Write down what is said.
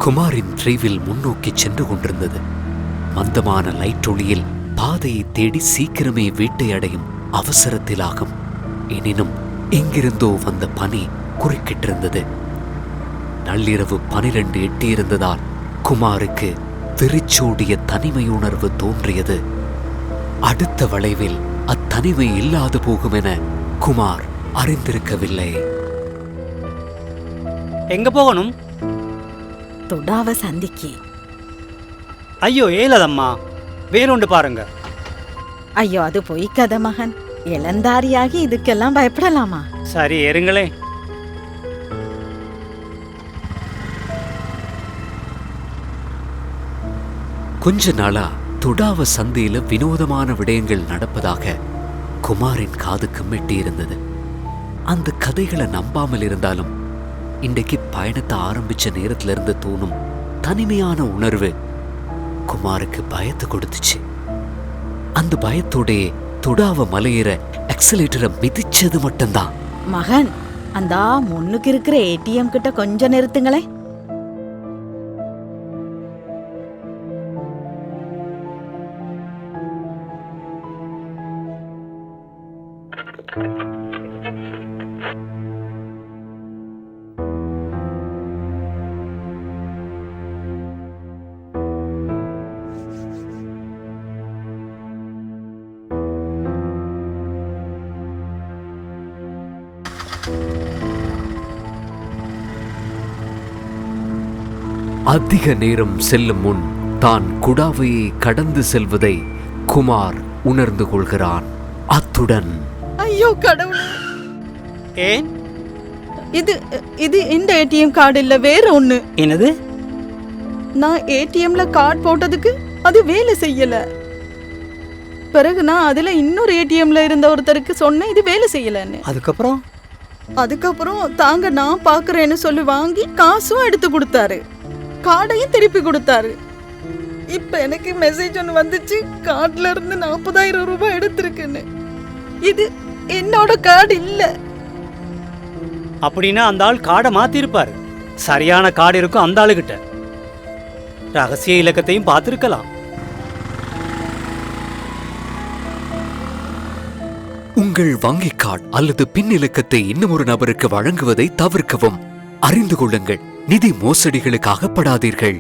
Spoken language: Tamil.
குமாரின் டிரைவில் முன்னோக்கி சென்று கொண்டிருந்தது. மந்தமான லைட் ஒளியில் பாதையை தேடி சீக்கிரமே வீட்டை அடையும் அவசரத்திலாகும். எனினும் எங்கிருந்தோ வந்த பனி குறுக்கிட்டிருந்தது. நள்ளிரவு 12 எட்டியிருந்ததால் குமாருக்கு வெறிச்சோடிய தனிமையுணர்வு தோன்றியது. அடுத்த வளைவில் அத்தனிமை இல்லாது போகும் என குமார் அறிந்திருக்கவில்லை. எங்க போகணும்? தொடாவ சந்திக்கு. ஐயோ ஏலதம்மா, வேறொண்டு பாருங்க. ஐயோ அது பொய் கதை மகன். இளந்தாரியாகி இதுக்கெல்லாம் பயப்படலாமா? சரி ஏறுங்களே. கொஞ்ச நாளா தொடாவ சந்தையில வினோதமான விடயங்கள் நடப்பதாக குமாரின் காதுக்கு மெட்டியிருந்தது. அந்த கதைகளை நம்பாமல் இருந்தாலும் இன்றைக்கு பயணத்தை ஆரம்பிச்ச நேரத்துல இருந்து தோணும் தனிமையான உணர்வு குமாருக்கு பயத்தை கொடுத்துச்சு. அந்த பயத்தோடைய தொடாவ மலையேற எக்ஸலேட்டரை மிதிச்சது மட்டும்தான். மகன், அந்த முன்னுக்கு இருக்கிற ஏடிஎம் கிட்ட கொஞ்சம் நிறுத்துங்களே. அதிக நேரம் செல்லும் முன் தான் குடாவையை கடந்து செல்வதை குமார் உணர்ந்து கொள்கிறான். அத்துடன் ஐயோ கடவுளே, ஏன்? இது இந்த ஏடிஎம் கார்டு இல்ல, வேற ஒண்ணு. என்னது? நான் ஏடிஎம்ல கார்டு போட்டதுக்கு அது வேலை செய்யல. பிறகு நான் அதுல இன்னொரு ஏடிஎம்ல இருந்த ஒருத்தருக்கு சொன்னேன் இது வேலை செய்யலன்னு. அதுக்கப்புறம் தாங்க நான் பாக்குறேன்னு சொல்லி வாங்கி காசும் எடுத்து கொடுத்தாரு, கார்டையும் திருப்பி கொடுத்தாரு. இப்ப எனக்கு மெசேஜ் ஒன்று வந்துச்சு, கார்டுல இருந்து 40,000 ரூபாய் எடுத்திருக்குன்னு. இது என்னோட கார்டு இல்ல. அப்படின்னா அந்த ஆள் கார்டை மாத்திருப்பாரு. சரியான கார்டு இருக்கும் அந்த ஆளுகிட்ட. ரகசிய இலக்கத்தையும் பார்த்திருக்கலாம். உங்கள் வங்கி கார்டு அல்லது பின் இலக்கத்தை இன்னும் ஒரு நபருக்கு வழங்குவதை தவிர்க்கவும். அறிந்து கொள்ளுங்கள், நிதி மோசடிகளுக்கு அகப்படாதீர்கள்.